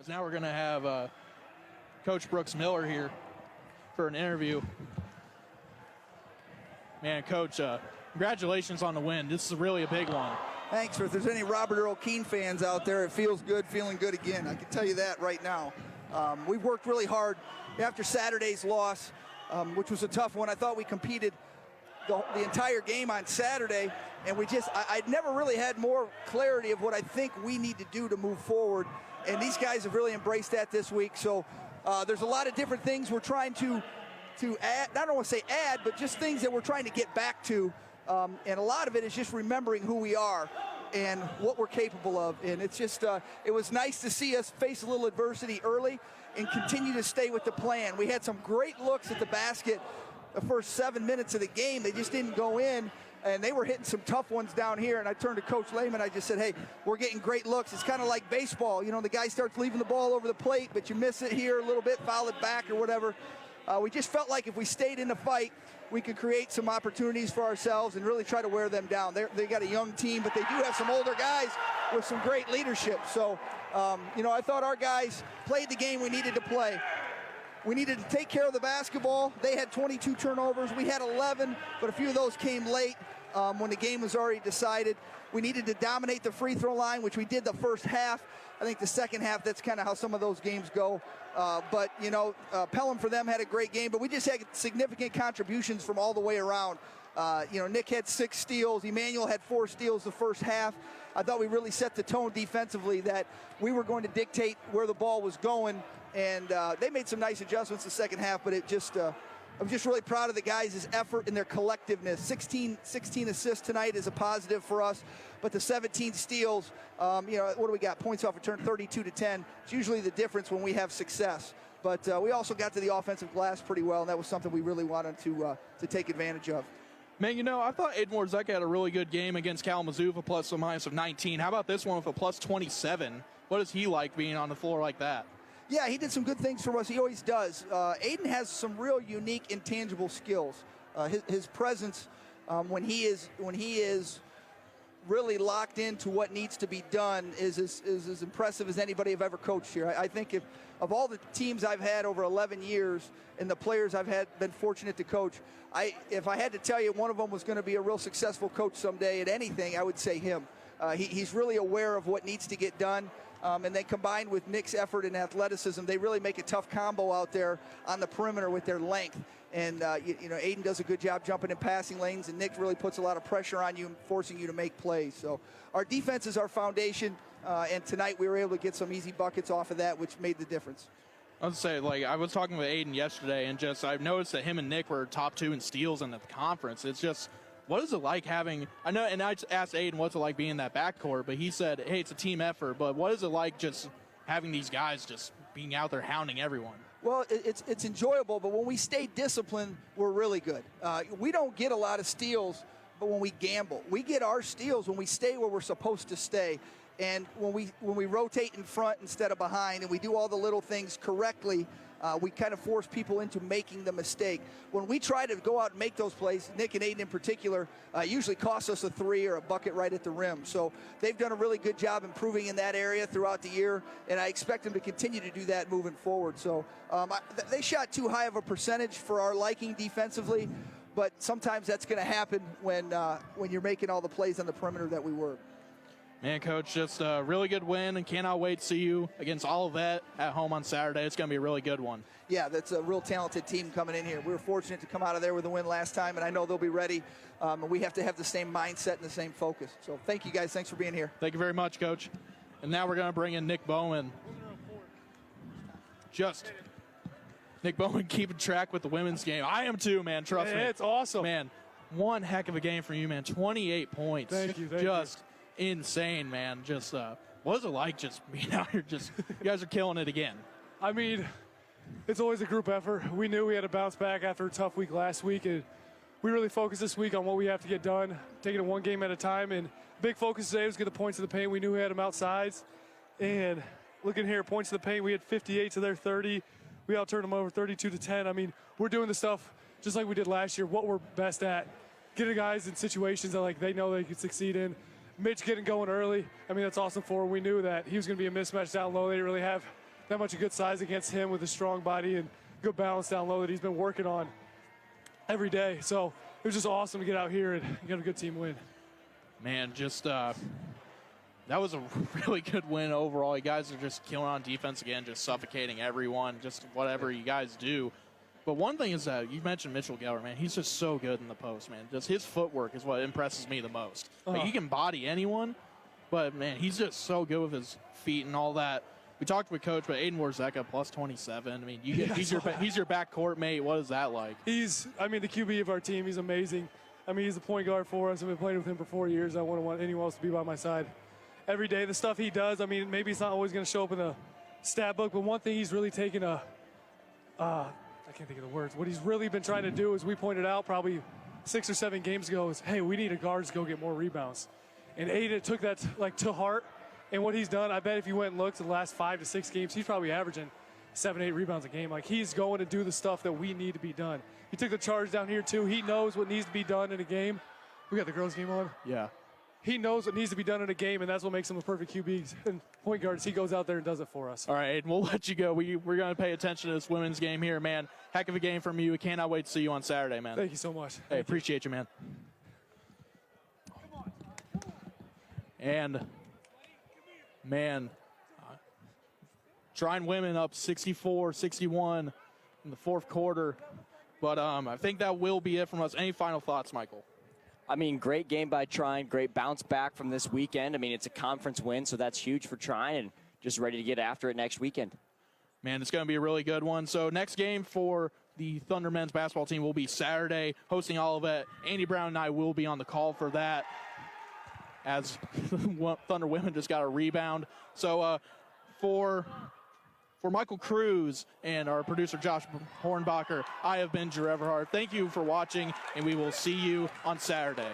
Because now we're going to have Coach Brooks Miller here for an interview. Man, Coach, congratulations on the win. This is really a big one. Thanks. If there's any Robert Earl Keene fans out there, it feels good, feeling good again. I can tell you that right now. We've worked really hard after Saturday's loss, which was a tough one. I thought we competed the entire game on Saturday, and I'd never really had more clarity of what I think we need to do to move forward, and these guys have really embraced that this week. So there's a lot of different things we're trying to add. I don't want to say add, but just things that we're trying to get back to, and a lot of it is just remembering who we are and what we're capable of. And it's just, it was nice to see us face a little adversity early and continue to stay with the plan. We had some great looks at the basket the first 7 minutes of the game. They just didn't go in, and they were hitting some tough ones down here. And I turned to Coach Lehman. I just said, hey, we're getting great looks. It's kind of like baseball. You know, the guy starts leaving the ball over the plate, but you miss it here a little bit, foul it back or whatever. We just felt like if we stayed in the fight, we could create some opportunities for ourselves and really try to wear them down. They got a young team, but they do have some older guys with some great leadership. So, I thought our guys played the game we needed to play. We needed to take care of the basketball. They had 22 turnovers. We had 11, but a few of those came late when the game was already decided. We needed to dominate the free throw line, which we did the first half. I think the second half, that's kind of how some of those games go. Pelham for them had a great game, but we just had significant contributions from all the way around. Nick had 6 steals. Emmanuel had 4 steals the first half. I thought we really set the tone defensively that we were going to dictate where the ball was going, and they made some nice adjustments the second half, but I'm just really proud of the guys' effort and their collectiveness. 16 assists tonight is a positive for us, but the 17 steals, what do we got? Points off return, 32-10. It's usually the difference when we have success. But we also got to the offensive glass pretty well, and that was something we really wanted to take advantage of. Man, I thought Aiden Warzeka had a really good game against Kalamazoo with a plus or minus of 19. How about this one with a plus 27? What is he like being on the floor like that? Yeah, he did some good things for us. He always does. Aiden has some real unique, intangible skills. His presence, when he is really locked into what needs to be done, is as impressive as anybody I've ever coached here. I think of all the teams I've had over 11 years and the players I've been fortunate to coach, if I had to tell you one of them was going to be a real successful coach someday at anything, I would say him. He's really aware of what needs to get done. And then combined with Nick's effort and athleticism, they really make a tough combo out there on the perimeter with their length. And, Aiden does a good job jumping in passing lanes, and Nick really puts a lot of pressure on you and forcing you to make plays. So our defense is our foundation, and tonight we were able to get some easy buckets off of that, which made the difference. I was say, I was talking with Aiden yesterday, and I've noticed that him and Nick were top 2 in steals in the conference. It's just, what is it like having, I know, and I asked Aiden what's it like being in that backcourt, but he said, hey, it's a team effort, but what is it like just having these guys just being out there hounding everyone? Well, it's enjoyable, but when we stay disciplined, we're really good. We don't get a lot of steals, but when we gamble, we get our steals when we stay where we're supposed to stay. And when we rotate in front instead of behind, and we do all the little things correctly, we kind of force people into making the mistake. When we try to go out and make those plays, Nick and Aiden in particular, usually cost us a 3 or a bucket right at the rim. So they've done a really good job improving in that area throughout the year, and I expect them to continue to do that moving forward. So they shot too high of a percentage for our liking defensively, but sometimes that's going to happen when you're making all the plays on the perimeter that we were. Man, Coach, just a really good win, and cannot wait to see you against Olivet at home on Saturday. It's going to be a really good one. Yeah, that's a real talented team coming in here. We were fortunate to come out of there with a win last time, and I know they'll be ready. And we have to have the same mindset and the same focus. So thank you, guys. Thanks for being here. Thank you very much, Coach. And now we're going to bring in Nick Bowman. Nick Bowman keeping track with the women's game. I am too, man. Trust me. It's awesome. Man, one heck of a game for you, man. 28 points. Thank you. Insane, man. Just what is it like just being out here? Just you guys are killing it again. I mean, it's always a group effort. We knew we had to bounce back after a tough week last week, and we really focused this week on what we have to get done, taking it one game at a time. And big focus today was get the points in the paint. We knew we had them outsides. And looking here, points in the paint, we had 58 to their 30. We out-turned them over 32-10. I mean, we're doing the stuff just like we did last year, what we're best at. Getting guys in situations that they know they can succeed in. Mitch getting going early. I mean, that's awesome for him. We knew that he was going to be a mismatch down low. They didn't really have that much of good size against him with a strong body and good balance down low that he's been working on every day. So it was just awesome to get out here and get a good team win. Man, just that was a really good win overall. You guys are just killing on defense again, just suffocating everyone, just whatever you guys do. But one thing is that you mentioned Mitchell Geller, man. He's just so good in the post, man. Just his footwork is what impresses me the most. Like, he can body anyone, but, man, he's just so good with his feet and all that. We talked with Coach, but Aiden Warzeka, plus 27. I mean, he's your backcourt mate. What is that like? The QB of our team. He's amazing. I mean, he's the point guard for us. I've been playing with him for 4 years. I wouldn't want anyone else to be by my side every day. The stuff he does, I mean, maybe it's not always going to show up in the stat book, but one thing he's really taken I can't think of the words. What he's really been trying to do, as we pointed out probably 6 or 7 games ago, is, hey, we need a guard to go get more rebounds. And Aiden took that to heart. And what he's done, I bet if you went and looked at the last 5 to 6 games, he's probably averaging 7, 8 rebounds a game. Like, he's going to do the stuff that we need to be done. He took the charge down here, too. He knows what needs to be done in a game. We got the girls' game on. Yeah. He knows what needs to be done in a game, and that's what makes him a perfect QB. And point guards, he goes out there and does it for us. All right, Aiden, we'll let you go. We're going to pay attention to this women's game here, man. Heck of a game from you. We cannot wait to see you on Saturday, man. Thank you so much. Hey, appreciate you, man. And, man, Trine women up 64-61 in the fourth quarter. But I think that will be it from us. Any final thoughts, Michael? I mean, great game by Trine, great bounce back from this weekend. I mean, it's a conference win, so that's huge for Trine, and just ready to get after it next weekend. Man, it's going to be a really good one. So next game for the Thunder men's basketball team will be Saturday, hosting all of it. Andy Brown and I will be on the call for that, as Thunder women just got a rebound. So for Michael Cruz and our producer Josh Hornbacher, I have been Drew Everhart. Thank you for watching, and we will see you on Saturday.